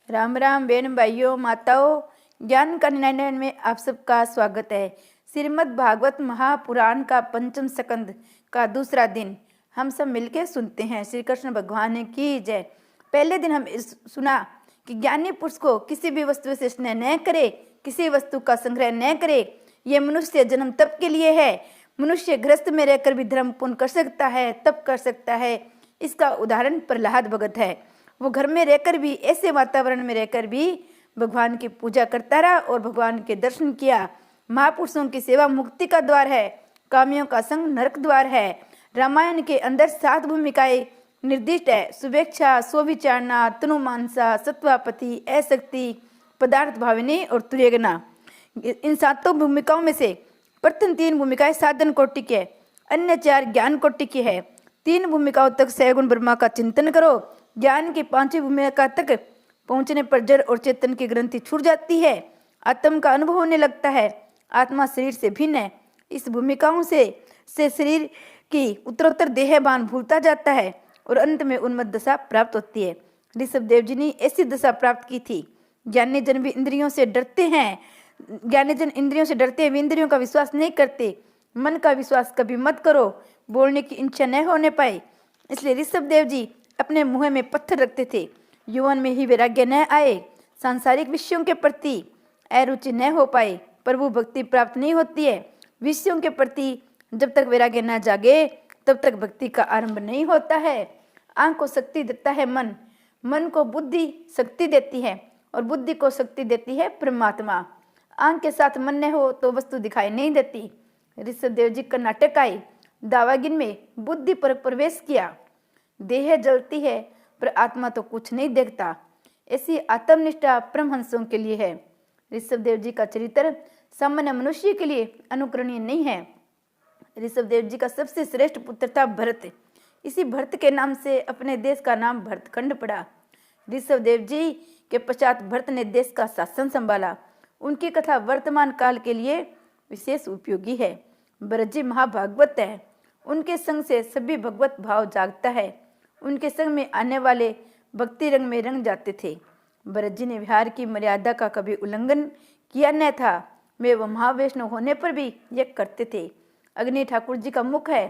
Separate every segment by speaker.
Speaker 1: राम राम बहन भाइयों माताओं, ज्ञान का 99 में आप सबका स्वागत है। श्रीमद् भागवत महापुराण का पंचम स्कंद का दूसरा दिन हम सब मिलकर सुनते हैं। श्री कृष्ण भगवान की जय। पहले दिन हम सुना कि ज्ञानी पुरुष को किसी भी वस्तु से स्नेह न करे, किसी वस्तु का संग्रह न करे। ये मनुष्य जन्म तप के लिए है। मनुष्य गृहस्थ में रहकर भी धर्म पूर्ण कर सकता है, तप कर सकता है। इसका उदाहरण प्रहलाद भगत है। वो घर में रहकर भी, ऐसे वातावरण में रहकर भी भगवान की पूजा करता रहा और भगवान के दर्शन किया। महापुरुषों की सेवा मुक्ति का द्वार है, कामियों का संग नरक द्वार है। रामायण के अंदर 7 भूमिकाएं निर्दिष्ट है: शुभेच्छा, स्वविचारणा, तनुमानसा, सत्वापति, असक्ति, पदार्थ भाविनी और तुर्यगना। इन 7 भूमिकाओं में से प्रथम 3 भूमिकाएं साधन कोटि की है, अन्य 4 ज्ञान कोटि की है। 3 भूमिकाओं तक सैगुण ब्रह्मा का चिंतन करो। ज्ञान की 5वीं भूमिका तक पहुंचने पर जड़ और चेतन की ग्रंथि छूट जाती है, आत्म का अनुभव होने लगता है। आत्मा शरीर से भिन्न है। इस भूमिकाओं से शरीर की उत्तरोत्तर देहभान भूलता जाता है और अंत में उन्मत्त दशा प्राप्त होती है। ऋषभ देव जी ने ऐसी दशा प्राप्त की थी। ज्ञानी जन भी इंद्रियों से डरते हैं। ज्ञानी जन इंद्रियों से डरते हैं, वे इंद्रियों का विश्वास नहीं करते। मन का विश्वास कभी मत करो, बोलने की इच्छा न होने पाए। इसलिए ऋषभ देव जी अपने मुंह में पत्थर रखते थे। यौवन में ही वैराग्य न आए, सांसारिक विषयों के प्रति अरुचि न हो पाए, प्रभु भक्ति प्राप्त नहीं होती है। विषयों के प्रति जब तक वैराग्य न जागे तब तक भक्ति का आरंभ नहीं होता है। आंख को शक्ति देता है मन, मन को बुद्धि शक्ति देती है और बुद्धि को शक्ति देती है परमात्मा। आंख के साथ मन न हो तो वस्तु दिखाई नहीं देती। ऋषभ देव जी कर्नाटक आए, दावागिन में बुद्धि पर प्रवेश किया। देह जलती है पर आत्मा तो कुछ नहीं देखता। ऐसी आत्मनिष्ठा परमहंसों के लिए है। ऋषभ देव जी का चरित्र सामान्य मनुष्य के लिए अनुकरणीय नहीं है। ऋषभ देव जी का सबसे श्रेष्ठ पुत्र था भरत। इसी भरत के नाम से अपने देश का नाम भरतखंड पड़ा। ऋषभ देव जी के पश्चात भरत ने देश का शासन संभाला। उनकी कथा वर्तमान काल के लिए विशेष उपयोगी है। भरत जी महाभागवत है। उनके संग से सभी भगवत भाव जागता है। उनके संग में आने वाले भक्ति रंग में रंग जाते थे। भरत जी ने विहार की मर्यादा का कभी उल्लंघन किया न था। वे वो महावैष्णव होने पर भी यज्ञ करते थे। अग्नि ठाकुर जी का मुख है।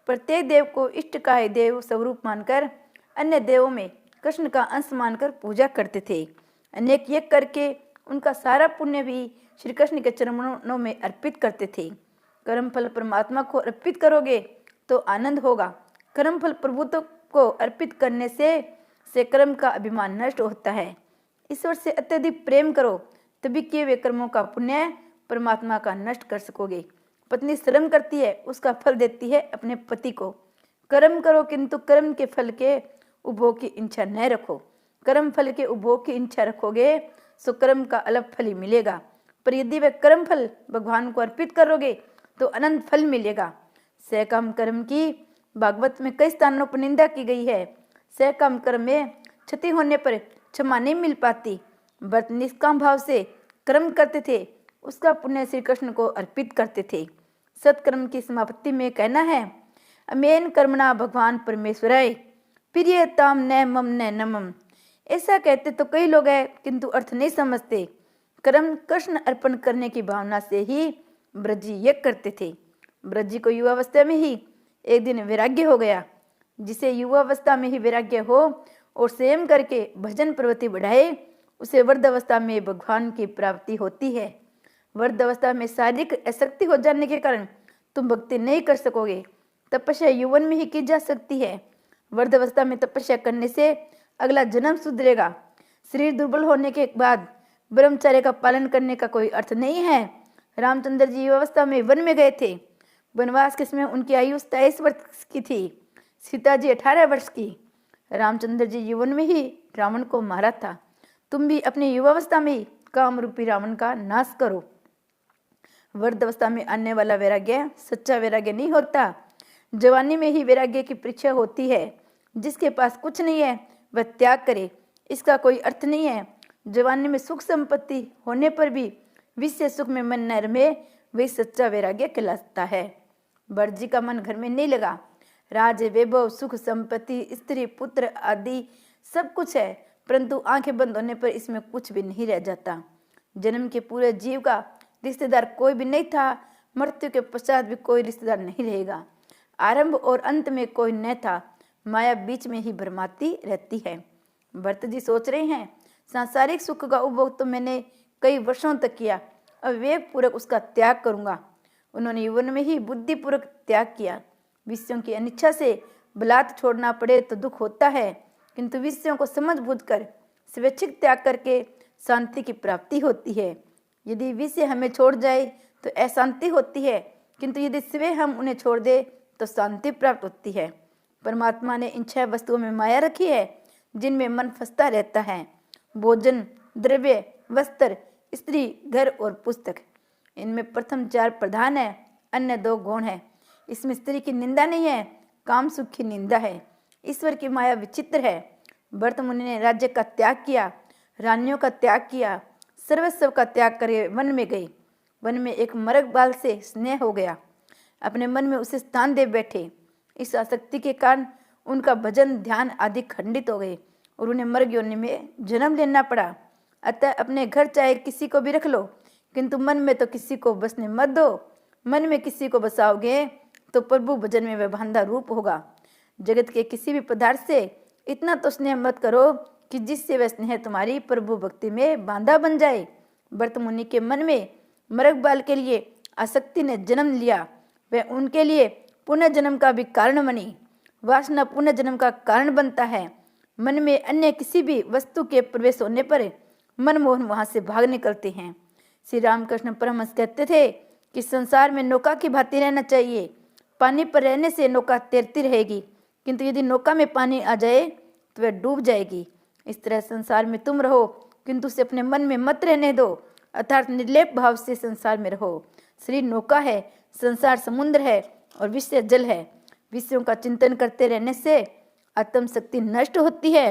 Speaker 1: प्रत्येक देव को इष्ट का ही देव स्वरूप मानकर अन्य देवों में कृष्ण का अंश मानकर पूजा करते थे। अनेक यज्ञ करके उनका सारा पुण्य भी श्री कृष्ण के चरणों में अर्पित करते थे। कर्म फल परमात्मा को अर्पित करोगे तो आनंद होगा। कर्म फल प्रभु को अर्पित करने से कर्म का अभिमान नष्ट होता है। ईश्वर से अत्यधिक प्रेम करो, तभी किए हुए कर्मों का पुण्य परमात्मा का नष्ट कर सकोगे। पत्नी श्रम करती है, उसका फल देती है अपने पति को। कर्म करो किंतु कर्म के फल के उपभोग की इच्छा न रखो। कर्म फल के उपभोग की इच्छा रखोगे सो कर्म का अलग फल ही मिलेगा। पर यदि वह कर्म फल भगवान को अर्पित करोगे तो अनंत फल मिलेगा। सकाम कर्म की भागवत में कई स्थानों पर निंदा की गई है। सकाम कर्म में क्षति होने पर क्षमा नहीं मिल पाती। भरत निष्काम भाव से कर्म करते थे, उसका पुण्य श्री कृष्ण को अर्पित करते थे। सत्कर्म की समाप्ति में कहना है, अमेन कर्मणा भगवान परमेश्वराय प्रियताम न मम न नमम। ऐसा कहते तो कई लोग हैं किंतु अर्थ नहीं समझते। कर्म कृष्ण अर्पण करने की भावना से ही ब्रज जी यज्ञ करते थे। ब्रज जी को युवावस्था में ही एक दिन वैराग्य हो गया। जिसे युवावस्था में ही वैराग्य हो और संयम करके भजन प्रवृत्ति बढ़ाए, उसे वृद्धावस्था में भगवान की प्राप्ति होती है। वृद्धावस्था में शारीरिक आसक्ति हो जाने के कारण तुम भक्ति नहीं कर सकोगे। तपस्या यौवन में ही की जा सकती है। वृद्धावस्था में तपस्या करने से अगला जन्म सुधरेगा। शरीर दुर्बल होने के बाद ब्रह्मचर्य का पालन करने का कोई अर्थ नहीं है। रामचंद्र जी युवावस्था में वन में गए थे। वनवास के समय उनकी आयु 27 वर्ष की थी। सीता जी 18 वर्ष की। रामचंद्र जी यौवन में ही रावण को मारा था। तुम भी अपनी युवावस्था में ही काम रूपी रावण का नाश करो। वृद्धावस्था में आने वाला वैराग्य सच्चा वैराग्य नहीं होता। जवानी में ही वैराग्य की परीक्षा होती है। जिसके पास कुछ नहीं है वह त्याग करे, इसका कोई अर्थ नहीं है। जवानी में सुख संपत्ति होने पर भी विषय सुख में मन न रमे, वही सच्चा वैराग्य कहलाता है। भरत जी का मन घर में नहीं लगा। राज वैभव सुख संपत्ति स्त्री पुत्र आदि सब कुछ है, परंतु आंखें बंद होने पर इसमें कुछ भी नहीं रह जाता। जन्म के पूरे जीव का रिश्तेदार कोई भी नहीं था, मृत्यु के पश्चात भी कोई रिश्तेदार नहीं रहेगा। आरंभ और अंत में कोई न था, माया बीच में ही भरमाती रहती है। भरत जी सोच रहे हैं, सांसारिक सुख का उपभोग तो मैंने कई वर्षों तक किया, अब विवेक पूर्वक उसका त्याग करूंगा। उन्होंने यौवन में ही बुद्धिपूर्वक त्याग किया। विषयों की अनिच्छा से बलात् छोड़ना पड़े तो दुख होता है, किंतु विषयों को समझ बूझकर स्वैच्छिक त्याग करके शांति की प्राप्ति होती है। यदि विषय हमें छोड़ जाए तो अशांति होती है, किंतु यदि स्वयं हम उन्हें छोड़ दे तो शांति प्राप्त होती है। परमात्मा ने इन 6 वस्तुओं में माया रखी है जिनमें मन फंसता रहता है। भोजन, द्रव्य, वस्त्र, स्त्री, घर और पुस्तक। इनमें प्रथम 4 प्रधान है, अन्य 2 गौण है। इसमें स्त्री की निंदा नहीं है, काम सुख की निंदा है। ईश्वर की माया विचित्र है। भरत मुनि ने राज्य का त्याग किया, रानियों का त्याग किया, सर्वस्व का त्याग करके वन में गए। वन में एक मरग बाल से स्नेह हो गया, अपने मन में उसे स्थान दे बैठे। इस आसक्ति के कारण उनका भजन ध्यान आदि खंडित हो गए और उन्हें मर्ग योनि में जन्म लेना पड़ा। अतः अपने घर चाहे किसी को भी रख लो, किंतु मन में तो किसी को बसने मत दो। मन में किसी को बसाओगे तो प्रभु भजन में वह बांधा रूप होगा। जगत के किसी भी पदार्थ से इतना तो स्नेह मत करो कि जिससे वह स्नेह तुम्हारी प्रभु भक्ति में बांधा बन जाए। भरत मुनि के मन में मरग बाल के लिए आसक्ति ने जन्म लिया, वह उनके लिए पुनः जन्म का भी कारण बनी। वासना पुनः जन्म का कारण बनता है। मन में अन्य किसी भी वस्तु के प्रवेश होने पर मनमोहन वहां से भाग निकलते हैं। श्री रामकृष्ण परमहंस कहते थे कि संसार में नौका की भांति रहना चाहिए। पानी पर रहने से नौका तैरती रहेगी, किंतु यदि नौका में पानी आ जाए तो वह डूब जाएगी। इस तरह संसार में तुम रहो, किंतु उसे अपने मन में मत रहने दो, अर्थात निर्लेप भाव से संसार में रहो। शरीर नौका है, संसार समुद्र है और विषय जल है। विषयों का चिंतन करते रहने से आत्म शक्ति नष्ट होती है,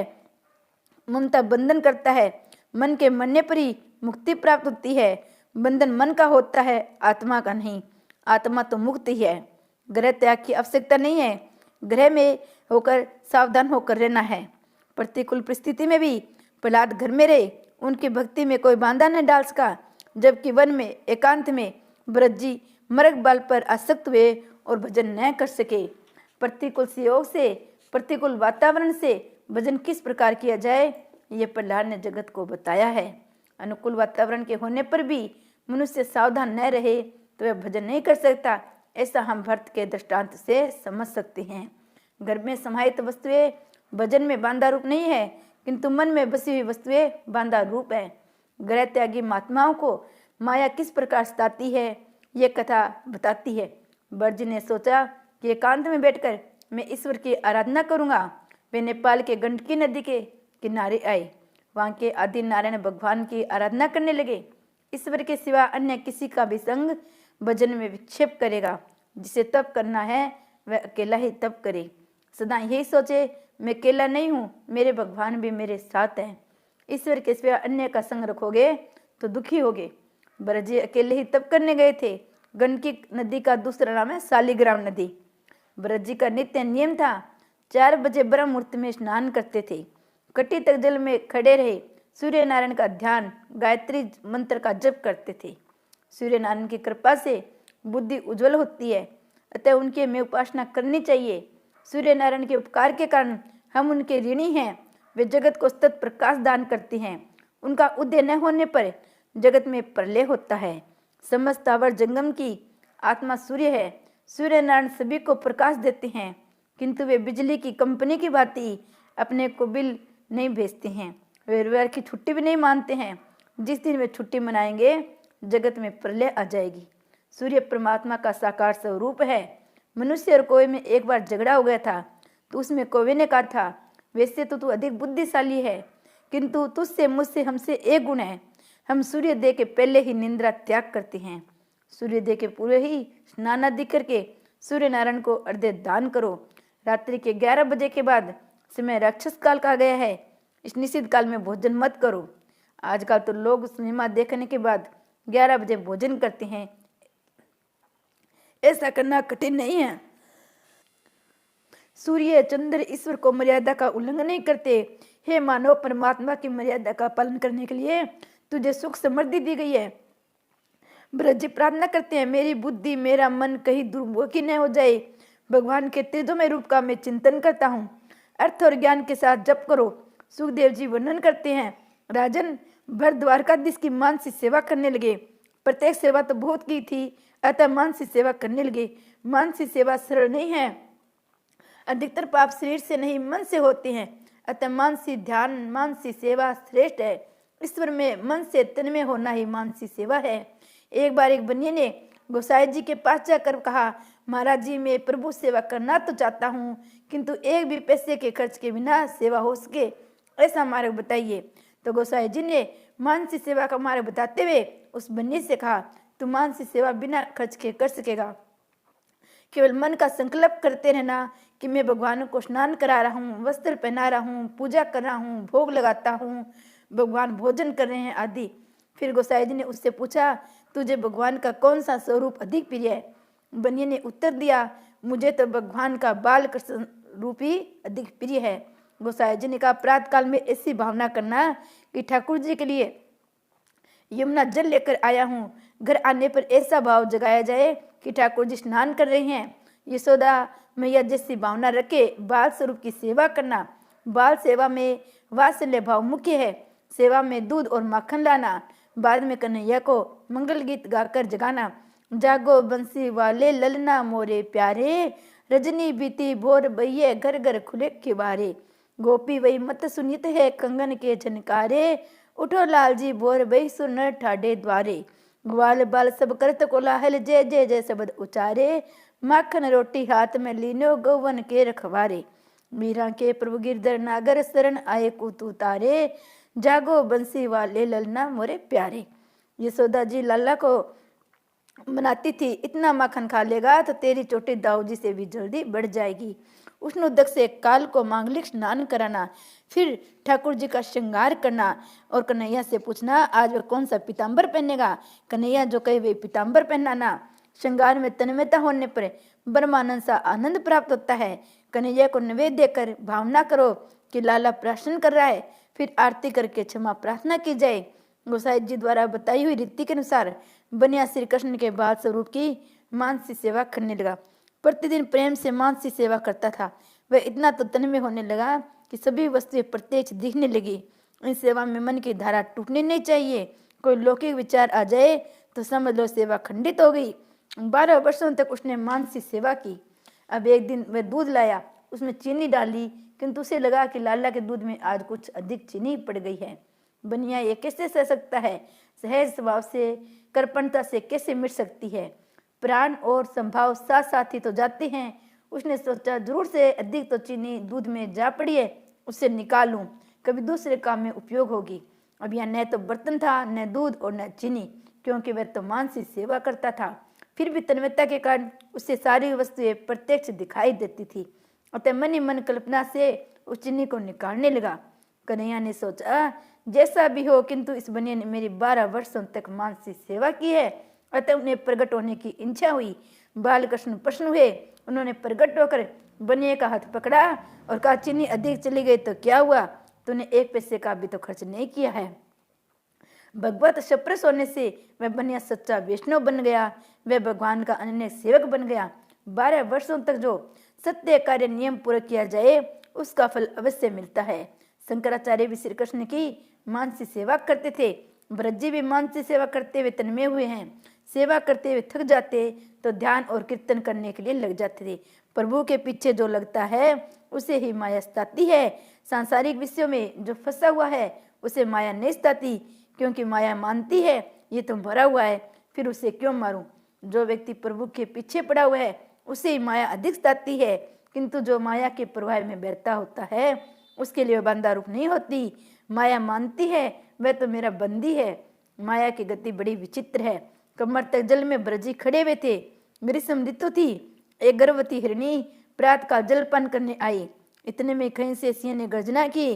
Speaker 1: ममता बंधन करता है। मन के मरने पर ही मुक्ति प्राप्त होती है। बंधन मन का होता है, आत्मा का नहीं। आत्मा तो मुक्त ही है। ग्रह त्याग की आवश्यकता नहीं है, ग्रह में होकर सावधान होकर रहना है। प्रतिकूल परिस्थिति में भी प्रहलाद घर में रहे, उनकी भक्ति में कोई बांधा न डाल सका, जबकि वन में एकांत में भरत जी मरग बाल पर आसक्त हुए और भजन न कर सके। प्रतिकूल संयोग से, प्रतिकूल वातावरण से भजन किस प्रकार किया जाए, ये प्रहलाद ने जगत को बताया है। अनुकूल वातावरण के होने पर भी मनुष्य सावधान न रहे तो वह भजन नहीं कर सकता, ऐसा हम भरत के दृष्टांत से समझ सकते हैं। घर में समाहित वस्तुएं भजन में बांधा रूप नहीं है, किंतु मन में बसी हुई वस्तुएं बांधा रूप है। ग्रह त्यागी महात्माओं को माया किस प्रकार सताती है, ये कथा बताती है। भरत जी ने सोचा कि एकांत में बैठकर मैं ईश्वर की आराधना करूंगा। वे नेपाल के गंडकी नदी के किनारे आए। वहाँ के आदि नारायण भगवान की आराधना करने लगे। ईश्वर के सिवा अन्य किसी का भी संग भजन में विक्षेप करेगा। जिसे तप करना है वह अकेला ही तप करे। सदा यही सोचे मैं अकेला नहीं हूँ, मेरे भगवान भी मेरे साथ हैं। ईश्वर के सिवा अन्य का संग रखोगे तो दुखी होगे। भरत जी अकेले ही तप करने गए थे। गंडकी नदी का दूसरा नाम है शालिग्राम नदी। भरत जी का नित्य नियम था 4 बजे ब्रह्म मुहूर्त में स्नान करते थे। कटी तक जल में खड़े रहे सूर्य नारायण का ध्यान, गायत्री मंत्र का जप करते थे। सूर्य नारायण की कृपा से बुद्धि उज्जवल होती है, अतः उनकी हमें उपासना करनी चाहिए। सूर्य नारायण के उपकार के कारण हम उनके ऋणी हैं। वे जगत को सतत प्रकाश दान करते हैं। उनका उदय न होने पर जगत में प्रलय होता है। समस्त आवर जंगम की आत्मा सूर्य है। सूर्य नारायण सभी को प्रकाश देते हैं, किंतु वे बिजली की कंपनी की भांति अपने को बिल नहीं भेजते हैं। वे रविवार की छुट्टी भी नहीं मानते हैं। जिस दिन वे छुट्टी मनाएंगे जगत में प्रलय आ जाएगी। सूर्य परमात्मा का साकार स्वरूप है। मनुष्य और कौवे में एक बार झगड़ा हो गया था, तो उसमें कौवे ने कहा था, वैसे तो तू अधिक बुद्धिशाली है, किंतु तुझसे मुझसे हमसे एक गुण है, हम सूर्योदय के पहले ही निंद्रा त्याग करते हैं। सूर्योदय के पूर्व ही स्नान आदि करके सूर्य नारायण को अर्घ्य दान करो। रात्रि के 11 बजे के बाद समय राक्षस काल कहा गया है। इस निषिद्ध काल में भोजन मत करो। आजकल तो लोग सिनेमा देखने के बाद 11 बजे भोजन करते हैं। ऐसा करना कठिन नहीं है। सूर्य चंद्र ईश्वर को मर्यादा का उल्लंघन नहीं करते। हे मानव, परमात्मा की मर्यादा का पालन करने के लिए तुझे सुख समृद्धि दी गई है। ब्रज जी प्रार्थना करते हैं, मेरी बुद्धि मेरा मन कहीं दुर्मुखी न हो जाए। भगवान के तेजोमय रूप का मैं चिंतन करता हूँ। अर्थ और ज्ञान के साथ जप करो। सुखदेव जी वर्णन करते हैं, राजन, भर द्वारकाधीश की मानसी सेवा करने लगे। प्रत्येक सेवा तो बहुत की थी, अतः मानसी सेवा करने लगे। मानसी सेवा सरल नहीं है। अधिकतर पाप शरीर से नहीं मन से होते हैं, अतः मानसी ध्यान मानसी सेवा श्रेष्ठ है। ईश्वर में मन से तन्मय होना ही मानसी सेवा है। एक बार एक बनिए ने गोसाई जी के पास जाकर कहा, महाराज जी, मैं प्रभु सेवा करना तो चाहता हूँ, किंतु एक भी पैसे के खर्च के बिना सेवा हो सके, ऐसा मार्ग बताइए। तो गोसाई जी ने मानसी सेवा का मार्ग बताते हुए उस बनिए से कहा, तू मानसी सेवा बिना खर्च के कर सकेगा। केवल मन का संकल्प करते रहना कि मैं भगवान को स्नान करा रहा हूँ, वस्त्र पहना रहा हूँ, पूजा कर रहा हूँ, भोग लगाता हूँ, भगवान भोजन कर रहे हैं आदि। फिर गोसाई जी ने उससे पूछा, तुझे भगवान का कौन सा स्वरूप अधिक प्रिय है? बनिए ने उत्तर दिया, मुझे तो भगवान का बाल कृष्ण रूप ही अधिक प्रिय है। गोसाई जी ने कहा, प्रातः काल में ऐसी भावना करना कि ठाकुर जी के लिए यमुना जल लेकर आया हूँ। घर आने पर ऐसा भाव जगाया जाए कि ठाकुर जी स्नान कर रहे हैं। यशोदा मैया जैसी भावना रखे बाल स्वरूप की सेवा करना। बाल सेवा में वात्सल्य भाव मुख्य है। सेवा में दूध और माखन लाना। बाद में कन्हैया को मंगल गीत गाकर जगाना। जागो बंसी वाले ललना मोरे प्यारे, रजनी बीती भोर बइये घर घर खुले किबारे। गोपी वही मत सुनित है कंगन के झनकारे, उठो लाल जी भोर बई सुन ठाडे द्वारे। ग्वाल बाल सब करत कोलाहल, जय जय जय शब्द उचारे, माखन रोटी हाथ में लीनो गौवन के रखवारे। मीरा के प्रभु गिरधर नागर शरण आए कुतु तारे, जागो बंसी वाले ललना मोरे प्यारे। यशोदा जी लाला को मनाती थी, इतना माखन खा लेगा तो तेरी चोटी दाऊ जी से भी जल्दी बढ़ जाएगी। उष्णोदक से काल को मांगलिक स्नान कराना, फिर ठाकुर जी का श्रृंगार करना और कन्हैया से पूछना, आज वह कौन सा पीताम्बर पहनेगा। कन्हैया जो कहे वे पीताम्बर पहनाना। श्रृंगार में तन्मयता होने पर ब्रह्मानंद सा आनंद प्राप्त होता है। कन्हैया को नैवेद्य देकर भावना करो कि लाला प्रश्न कर रहा है, फिर आरती करके क्षमा प्रार्थना की जाए। गोसाई जी द्वारा बताई हुई रीति के अनुसार बनिया श्री कृष्ण के बाल स्वरूप की मानसी सेवा करने लगा। प्रतिदिन प्रेम से मानसी सेवा करता था। वह इतना तो तन्मय होने लगा कि सभी वस्तुएं प्रत्यक्ष दिखने लगी। इन सेवा में मन की धारा टूटनी नहीं चाहिए। कोई लौकिक विचार आ जाए तो समझ लो सेवा खंडित हो गई। 12 वर्षों तक उसने मानसी सेवा की। अब एक दिन वह दूध लाया, उसमें चीनी डाली, किंतु उसे लगा कि लाला के दूध में आज कुछ अधिक चीनी पड़ गई है। बनिया ये कैसे सह सकता है? सहज स्वभाव से कृपणता से कैसे मिट सकती है? प्राण और संभाव साथ साथ ही तो जाते हैं। उसने सोचा, जरूर से अधिक तो चीनी दूध में जा पड़ी है, उसे निकालूं, कभी दूसरे काम में उपयोग होगी। अब यहाँ न तो बर्तन था, न दूध और न चीनी, क्योंकि वह तो मानसी सेवा करता था। फिर भी तन्मयता के कारण उससे सारी वस्तुएं प्रत्यक्ष दिखाई देती थी। अतः मन ही मन कल्पना से उस चीनी को निकालने लगा। कन्हैया ने सोचा, जैसा भी हो, किंतु इस बनिया ने मेरी 12 वर्षों तक मानसी सेवा की है, अतः उन्हें प्रकट होने की इच्छा हुई। बालकृष्ण प्रश्न हुए। उन्होंने प्रकट होकर बनिए का हाथ पकड़ा और कहा, चीनी अधिक चली गई तो क्या हुआ? तूने 1 पैसे का भी तो खर्च नहीं किया है। भगवत सप्रस होने से वह बनिया सच्चा वैष्णव बन गया। वह भगवान का अनन्य सेवक बन गया। 12 वर्षों तक जो सत्य कार्य नियम पूरा किया जाए उसका फल अवश्य मिलता है। शंकराचार्य भी श्री कृष्ण की मानसी सेवा करते थे। ब्रज भी मानसी सेवा करते हुए तन्मय हुए हैं। सेवा करते हुए थक जाते तो ध्यान और कीर्तन करने के लिए लग जाते थे। प्रभु के पीछे जो लगता है उसे ही माया सताती है। सांसारिक विषयों में जो फंसा हुआ है उसे माया नहीं सताती, क्योंकि माया मानती है ये तो भरा हुआ है, फिर उसे क्यों मारूं। जो व्यक्ति प्रभु के पीछे पड़ा हुआ है उसे ही माया अधिक सताती है, किंतु जो माया के प्रभाव में बहता होता है उसके लिए बंदा रूप नहीं होती। माया मानती है वह तो मेरा बंदी है। माया की गति बड़ी विचित्र है। कमर तक जल में ब्रजी खड़े हुए थे। ग्रीष्म ऋतु थी। एक गर्भवती हिरणी प्रातः काल जलपान करने आई। इतने में कहीं से सिंह ने गर्जना की,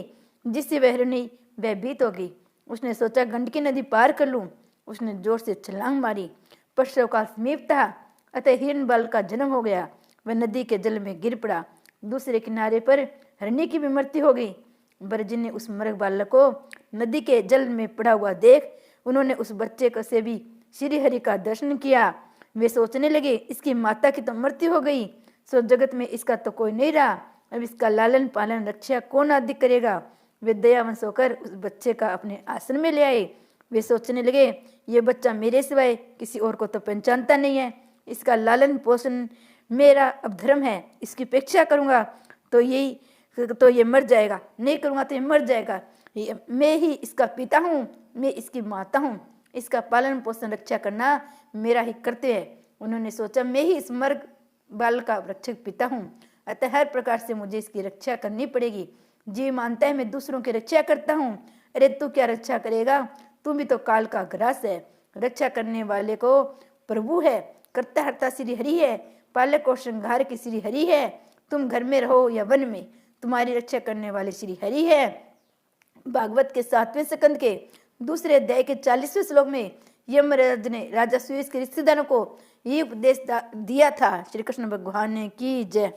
Speaker 1: जिससे वह हिरणी भयभीत हो गई। उसने सोचा गंडकी नदी पार कर लूं। उसने जोर से छलांग मारी। प्रसव काल समीप था, अतः हिरण बाल का जन्म हो गया। वह नदी के जल में गिर पड़ा। दूसरे किनारे पर हिरणी की भी मृत्यु हो गई। ब्रज ने उस मृग बालक को नदी के जल में पड़ा हुआ देख उन्होंने उस बच्चे को से भी श्री हरि का दर्शन किया। वे सोचने लगे, इसकी माता की तो मृत्यु हो गई, सो जगत में इसका तो कोई नहीं रहा, अब इसका लालन पालन रक्षा कौन आदि करेगा। वे दयावंश होकर उस बच्चे का अपने आश्रम में ले आए। वे सोचने लगे, ये बच्चा मेरे सिवाय किसी और को तो पहचानता नहीं है, इसका लालन पोषण मेरा अब धर्म है, इसकी उपेक्षा करूंगा तो ये मर जाएगा, नहीं करूंगा तो ये मर जाएगा। मैं ही इसका पिता हूँ, मैं इसकी माता हूँ, इसका पालन पोषण रक्षा करना मेरा ही कर्तव्य है। उन्होंने सोचा, मैं ही इस मर्ग बाल का रक्षक पिता हूँ, अतः हर प्रकार से मुझे इसकी रक्षा करनी पड़ेगी। जी मानता है मैं दूसरों की रक्षा करता हूँ, अरे तू क्या रक्षा करेगा, तू भी तो काल का ग्रास है। रक्षा करने वाले को प्रभु है, करता हरता श्री हरि है, पालक और श्रृंगार की श्री हरि है। तुम घर में रहो या वन में, तुम्हारी रक्षा करने वाले श्री हरि है। भागवत के 7वें स्कंद के दूसरे अध्याय के 40वें श्लोक में यमराज ने राजा सुयश के रिश्तेदारों को ये उपदेश दिया था। श्री कृष्ण भगवान ने की जय।